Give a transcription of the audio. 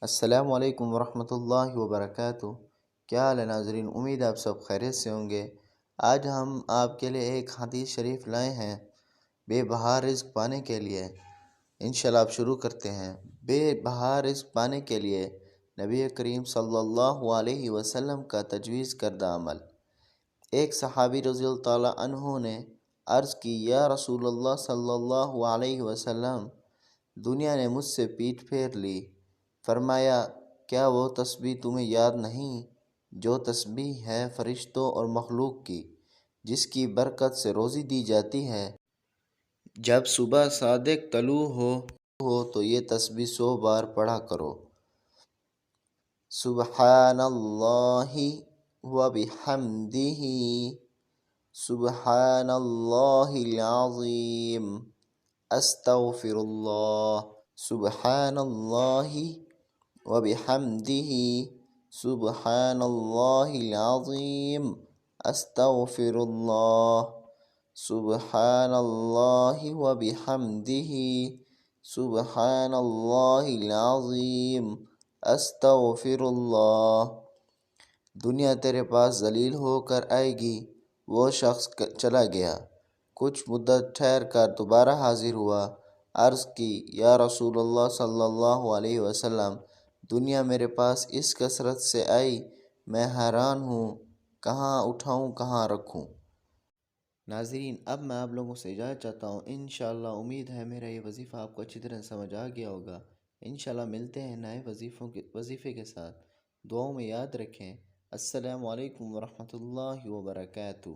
السلام علیکم ورحمۃ اللہ وبرکاتہ۔ کیا حال ہے ناظرین؟ امید آپ سب خیریت سے ہوں گے۔ آج ہم آپ کے لیے ایک حدیث شریف لائے ہیں بے بہا رزق پانے کے لیے۔ انشاءاللہ آپ شروع کرتے ہیں۔ بے بہا رزق پانے کے لیے نبی کریم صلی اللہ علیہ وسلم کا تجویز کردہ عمل۔ ایک صحابی رضی اللہ تعالیٰ عنہ نے عرض کی، یا رسول اللہ صلی اللہ علیہ وسلم، دنیا نے مجھ سے پیٹھ پھیر لی۔ فرمایا، کیا وہ تسبیح تمہیں یاد نہیں جو تسبیح ہے فرشتوں اور مخلوق کی، جس کی برکت سے روزی دی جاتی ہے؟ جب صبح صادق طلوع ہو تو یہ تسبیح 100 بار پڑھا کرو۔ سبحان اللہ و بحمدہ، سبحان اللہ العظیم، استغفر اللہ، سبحان اللہ و بحمدہ، سبحان اللہ العظیم، استغفر اللہ، سبحان اللہ و بحمدہ، سبحان اللہ العظیم، استغفر اللہ۔ دنیا تیرے پاس ذلیل ہو کر آئے گی۔ وہ شخص چلا گیا، کچھ مدت ٹھہر کر دوبارہ حاضر ہوا۔ عرض کی، یا رسول اللہ صلی اللہ علیہ وسلم، دنیا میرے پاس اس کثرت سے آئی، میں حیران ہوں، کہاں اٹھاؤں کہاں رکھوں؟ ناظرین، اب میں آپ لوگوں سے اجازت چاہتا ہوں۔ انشاءاللہ امید ہے میرا یہ وظیفہ آپ کو اچھی طرح سمجھ آ گیا ہوگا۔ انشاءاللہ ملتے ہیں نئے وظیفے کے ساتھ۔ دعاؤں میں یاد رکھیں۔ السلام علیکم ورحمۃ اللہ وبرکاتہ۔